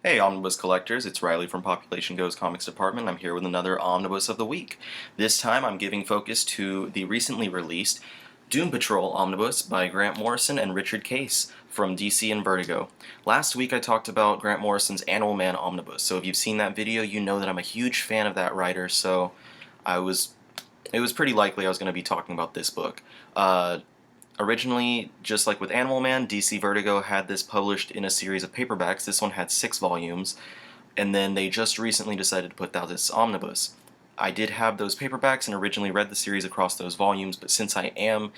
Hey Omnibus Collectors, it's Riley from Population Go's Comics Department. I'm here with another Omnibus of the Week. This time I'm giving focus to the recently released Doom Patrol Omnibus by Grant Morrison and Richard Case from DC and Vertigo. Last week I talked about Grant Morrison's Animal Man Omnibus, so if you've seen that video you know that I'm a huge fan of that writer, so it was pretty likely I was going to be talking about this book. Originally, just like with Animal Man, DC Vertigo had this published in a series of paperbacks. This one had 6 volumes, and then they just recently decided to put out this omnibus. I did have those paperbacks and originally read the series across those volumes, but since I am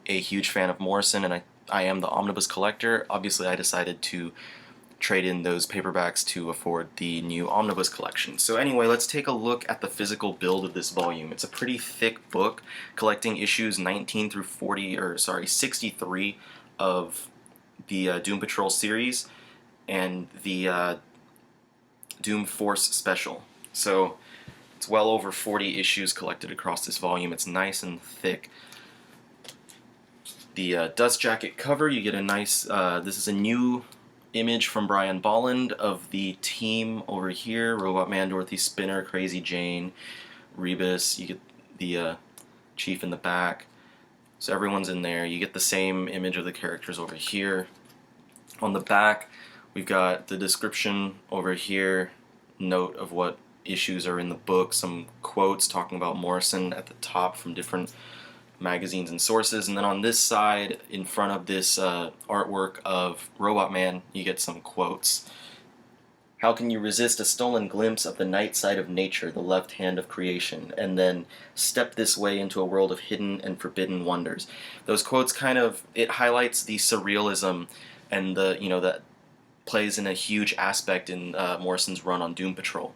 a huge fan of Morrison and I am the Omnibus collector, obviously I decided to trade in those paperbacks to afford the new Omnibus collection. So anyway, let's take a look at the physical build of this volume. It's a pretty thick book, collecting issues 19 through 63 of the Doom Patrol series and the Doom Force special. So it's well over 40 issues collected across this volume. It's nice and thick. The dust jacket cover, you get a nice, this is a new image from Brian Bolland of the team over here: Robot Man, Dorothy Spinner, Crazy Jane, Rebus. You get the Chief in the back, so everyone's in there. You get the same image of the characters over here. On the back we've got the description over here, note of what issues are in the book, some quotes talking about Morrison at the top from different magazines and sources, and then on this side, in front of this artwork of Robot Man, you get some quotes. How can you resist a stolen glimpse of the night side of nature, the left hand of creation, and then step this way into a world of hidden and forbidden wonders? Those quotes it highlights the surrealism and that plays in a huge aspect in Morrison's run on Doom Patrol.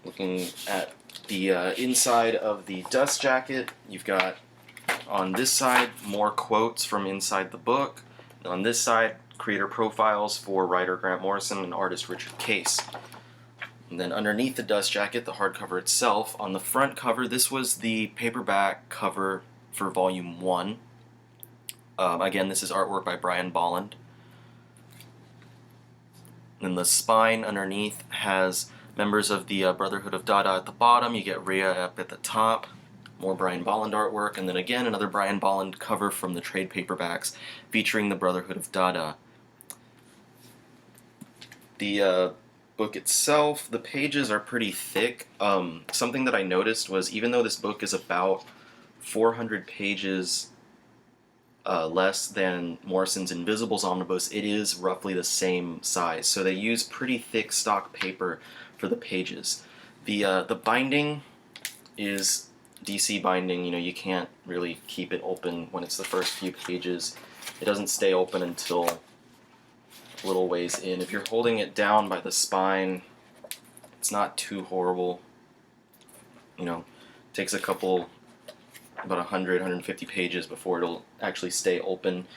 Looking at the inside of the dust jacket, you've got on this side more quotes from inside the book. On this side, creator profiles for writer Grant Morrison and artist Richard Case. And then underneath the dust jacket, the hardcover itself, on the front cover, this was the paperback cover for Volume 1. Again, this is artwork by Brian Bolland. And the spine underneath has members of the Brotherhood of Dada at the bottom. You get Rhea up at the top. More Brian Bolland artwork, and then again another Brian Bolland cover from the trade paperbacks featuring the Brotherhood of Dada. The book itself, the pages are pretty thick. Something that I noticed was, even though this book is about 400 pages less than Morrison's Invisibles Omnibus, it is roughly the same size. So they use pretty thick stock paper for the pages. The binding is DC binding. You can't really keep it open when it's the first few pages. It doesn't stay open until a little ways in. If you're holding it down by the spine, it's not too horrible. It takes about 100, 150 pages before it'll actually stay open.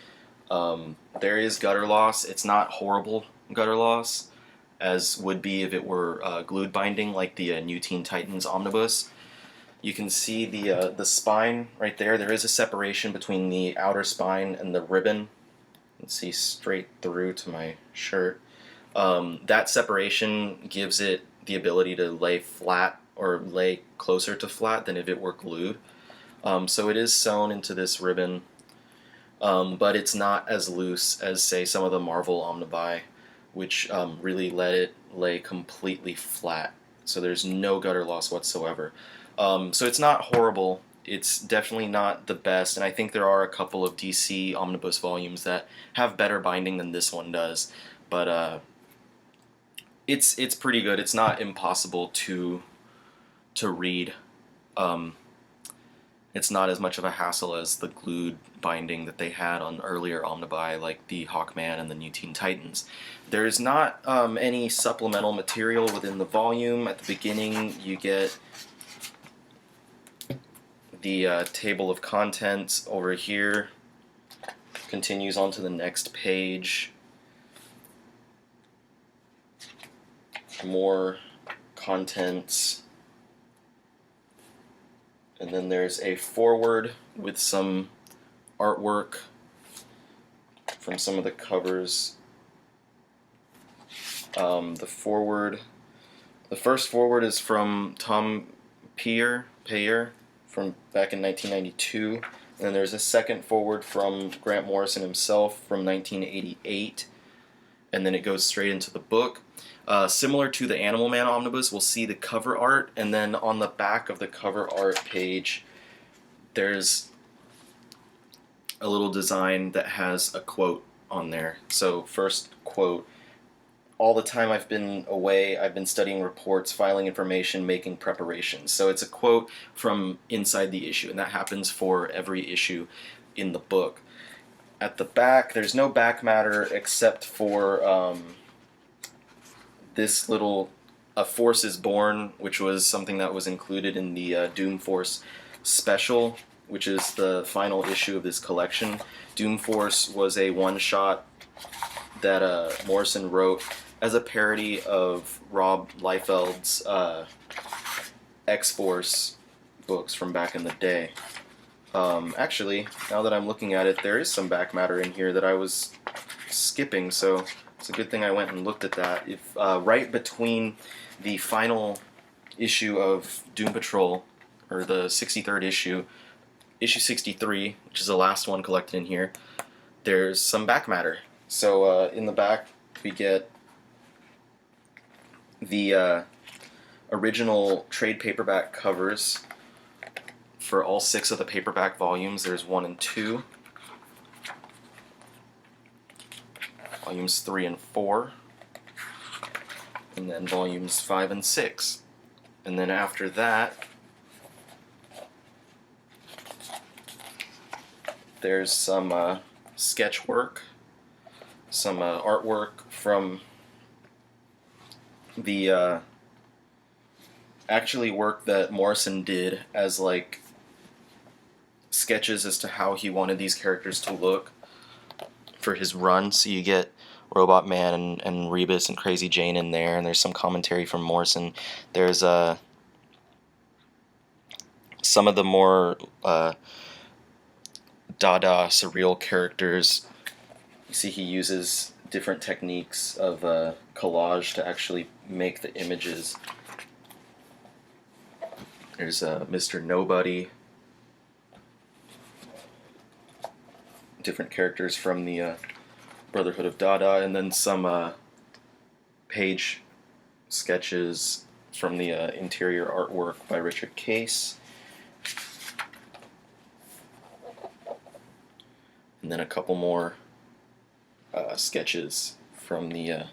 There is gutter loss. It's not horrible gutter loss, as would be if it were glued binding like the New Teen Titans Omnibus. You can see the spine right there. There is a separation between the outer spine and the ribbon. You can see straight through to my shirt. That separation gives it the ability to lay flat, or lay closer to flat than if it were glued. So it is sewn into this ribbon, but it's not as loose as, say, some of the Marvel Omnibuy, which really let it lay completely flat. So there's no gutter loss whatsoever. So it's not horrible. It's definitely not the best, and I think there are a couple of DC Omnibus volumes that have better binding than this one does. But it's pretty good. It's not impossible to read. It's not as much of a hassle as the glued binding that they had on earlier Omnibuy, like the Hawkman and the New Teen Titans. There's not any supplemental material within the volume. At the beginning, you get the table of contents over here. Continues on to the next page. More contents. And then there's a foreword with some artwork from some of the covers. The first forward is from Tom Payer from back in 1992. And then there's a second forward from Grant Morrison himself from 1988. And then it goes straight into the book. Similar to the Animal Man Omnibus, we'll see the cover art, and then on the back of the cover art page, there's a little design that has a quote on there. So first quote, "All the time I've been away, I've been studying reports, filing information, making preparations." So it's a quote from inside the issue, and that happens for every issue in the book. At the back, there's no back matter except for this little "A Force is Born," which was something that was included in the Doom Force special, which is the final issue of this collection. Doom Force was a one-shot that Morrison wrote as a parody of Rob Liefeld's X-Force books from back in the day. Actually, now that I'm looking at it, there is some back matter in here that I was skipping, so it's a good thing I went and looked at that. If right between the final issue of Doom Patrol, or the 63rd issue, issue 63, which is the last one collected in here, there's some back matter. So in the back, we get the original trade paperback covers for all 6 of the paperback volumes. There's 1 and 2. Volumes 3 and 4. And then volumes 5 and 6. And then after that, there's some sketch work, some artwork from the actually work that Morrison did as like sketches as to how he wanted these characters to look for his run. So you get Robot Man and Rebus and Crazy Jane in there, and there's some commentary from Morrison. There's some of the more Dada surreal characters. You see he uses different techniques of collage to actually make the images. There's Mr. Nobody. Different characters from the Brotherhood of Dada, and then some page sketches from the interior artwork by Richard Case. And then a couple more sketches from the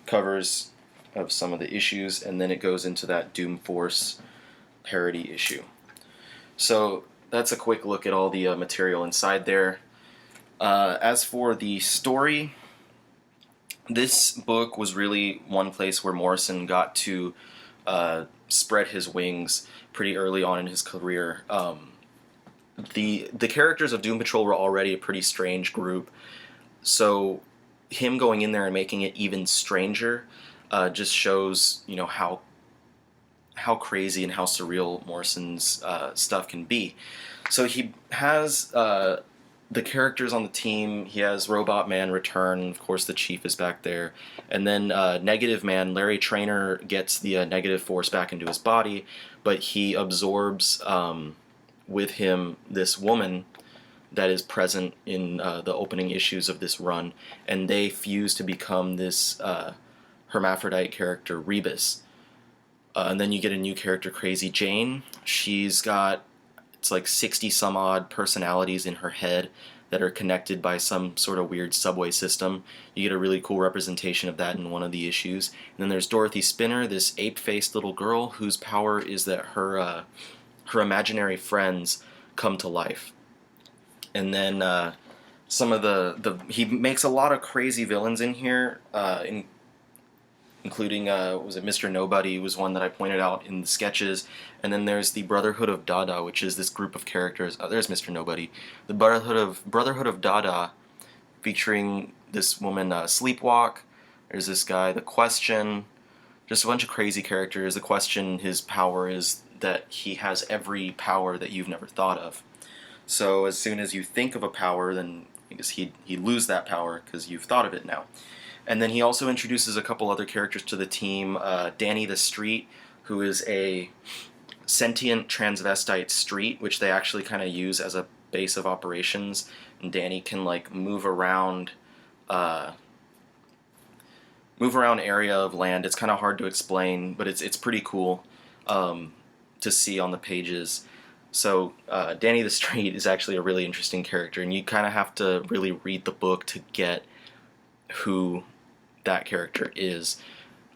covers of some of the issues, and then it goes into that Doom Force parody issue. So that's a quick look at all the material inside there. As for the story, this book was really one place where Morrison got to spread his wings pretty early on in his career. The characters of Doom Patrol were already a pretty strange group, so him going in there and making it even stranger just shows, you know, how crazy and how surreal Morrison's stuff can be. So he has the characters on the team. He has Robot Man return, of course the Chief is back there, and then Negative Man, Larry Traynor, gets the negative force back into his body, but he absorbs with him this woman that is present in the opening issues of this run, and they fuse to become this hermaphrodite character, Rebus. And then you get a new character, Crazy Jane. She's got, it's like 60 some odd personalities in her head that are connected by some sort of weird subway system. You get a really cool representation of that in one of the issues. And then there's Dorothy Spinner, this ape-faced little girl whose power is that her imaginary friends come to life. And then some of he makes a lot of crazy villains in here, including, was it Mr. Nobody was one that I pointed out in the sketches. And then there's the Brotherhood of Dada, which is this group of characters. Oh, there's Mr. Nobody. The Brotherhood of Dada, featuring this woman, Sleepwalk. There's this guy, The Question. Just a bunch of crazy characters. The Question, his power is that he has every power that you've never thought of. So as soon as you think of a power, then I guess he'd lose that power because you've thought of it now. And then he also introduces a couple other characters to the team. Danny the Street, who is a sentient transvestite street, which they actually kind of use as a base of operations. And Danny can like move around area of land. It's kind of hard to explain, but it's pretty cool to see on the pages. So Danny the Street is actually a really interesting character, and you kind of have to really read the book to get who that character is.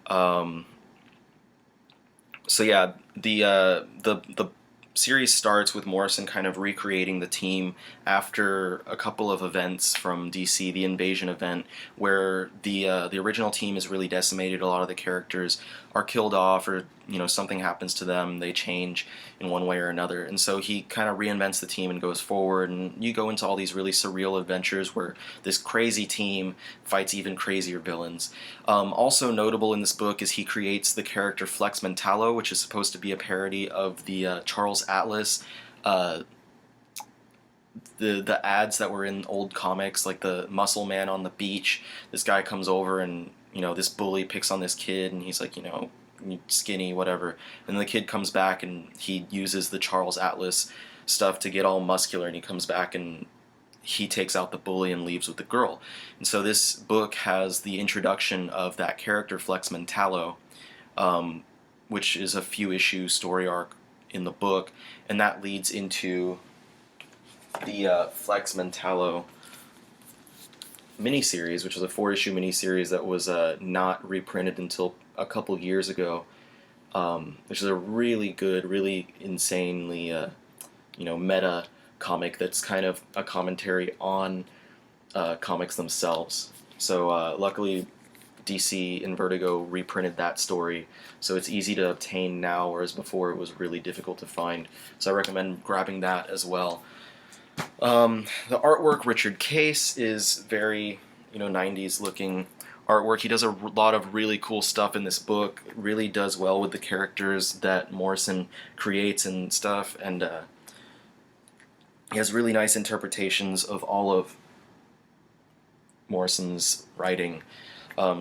So yeah, the series starts with Morrison kind of recreating the team after a couple of events from DC, the invasion event, where the original team is really decimated. A lot of the characters are killed off, or something happens to them. They change in one way or another, and so he kind of reinvents the team and goes forward. And you go into all these really surreal adventures where this crazy team fights even crazier villains. Also notable in this book is he creates the character Flex Mentallo, which is supposed to be a parody of the Charles Atlas. The ads that were in old comics, like the muscle man on the beach. This guy comes over and this bully picks on this kid, and he's like, skinny, whatever. And the kid comes back and he uses the Charles Atlas stuff to get all muscular, and he comes back and he takes out the bully and leaves with the girl. And so this book has the introduction of that character Flex Mentallo, which is a few issue story arc in the book, and that leads into the Flex Mentallo miniseries, which is a 4-issue miniseries that was not reprinted until a couple years ago, which is a really good, really insanely meta comic that's kind of a commentary on comics themselves. So luckily DC and Vertigo reprinted that story, so it's easy to obtain now, whereas before it was really difficult to find. So I recommend grabbing that as well. The artwork, Richard Case, is very 90s looking artwork. He does a lot of really cool stuff in this book. Really does well with the characters that Morrison creates and stuff, and he has really nice interpretations of all of Morrison's writing.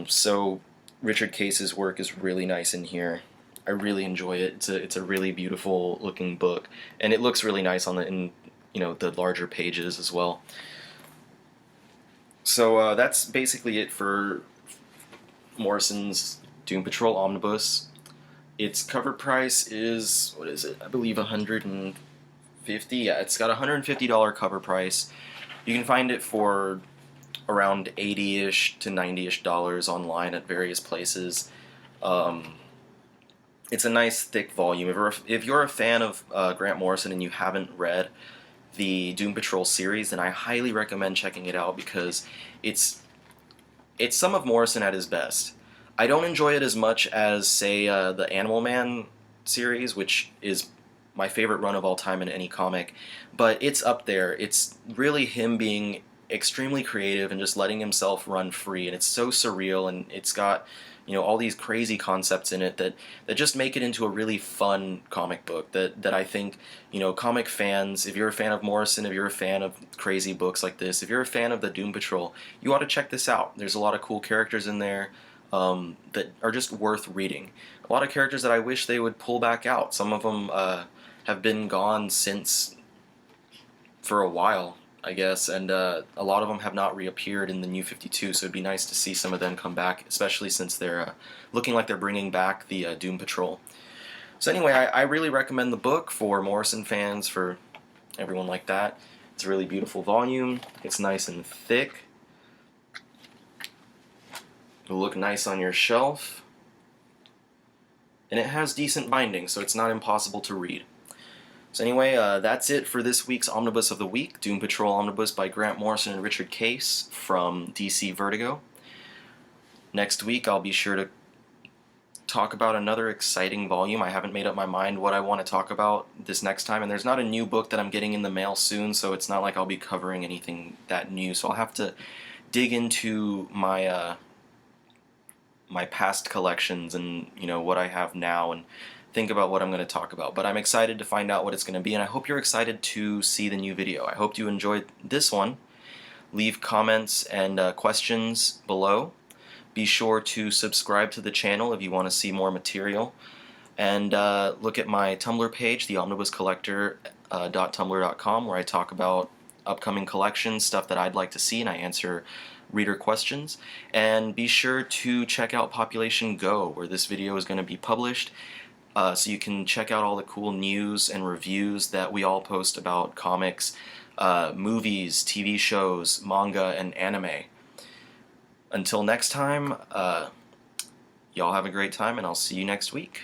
So Richard Case's work is really nice in here. I really enjoy it. It's a really beautiful looking book, and it looks really nice on the larger pages as well. So that's basically it for Morrison's Doom Patrol Omnibus. Its cover price is, what is it? I believe $150. Yeah, it's got a $150 cover price. You can find it for around $80-ish to $90-ish online at various places. It's a nice thick volume. If you're a fan of Grant Morrison and you haven't read the Doom Patrol series, then I highly recommend checking it out, because it's some of Morrison at his best. I don't enjoy it as much as, say, the Animal Man series, which is my favorite run of all time in any comic, but it's up there. It's really him being extremely creative and just letting himself run free, and it's so surreal, and it's got all these crazy concepts in it that just make it into a really fun comic book that I think comic fans, if you're a fan of Morrison, if you're a fan of crazy books like this, if you're a fan of the Doom Patrol, you ought to check this out. There's a lot of cool characters in there that are just worth reading. A lot of characters that I wish they would pull back out. Some of them have been gone since for a while, I guess, and a lot of them have not reappeared in the New 52, so it'd be nice to see some of them come back, especially since they're looking like they're bringing back the Doom Patrol. So anyway, I really recommend the book for Morrison fans, for everyone like that. It's a really beautiful volume. It's nice and thick. It'll look nice on your shelf. And it has decent binding, so it's not impossible to read. So anyway, that's it for this week's Omnibus of the Week, Doom Patrol Omnibus by Grant Morrison and Richard Case from DC Vertigo. Next week, I'll be sure to talk about another exciting volume. I haven't made up my mind what I want to talk about this next time, and there's not a new book that I'm getting in the mail soon, so it's not like I'll be covering anything that new, so I'll have to dig into my my past collections and what I have now, and think about what I'm going to talk about. But I'm excited to find out what it's going to be, and I hope you're excited to see the new video. I hope you enjoyed this one. Leave comments and questions below. Be sure to subscribe to the channel if you want to see more material. And look at my Tumblr page, the Omnibus Collector .tumblr.com, where I talk about upcoming collections, stuff that I'd like to see, and I answer reader questions. And be sure to check out Population Go, where this video is going to be published, so you can check out all the cool news and reviews that we all post about comics, movies, TV shows, manga, and anime. Until next time, y'all have a great time, and I'll see you next week.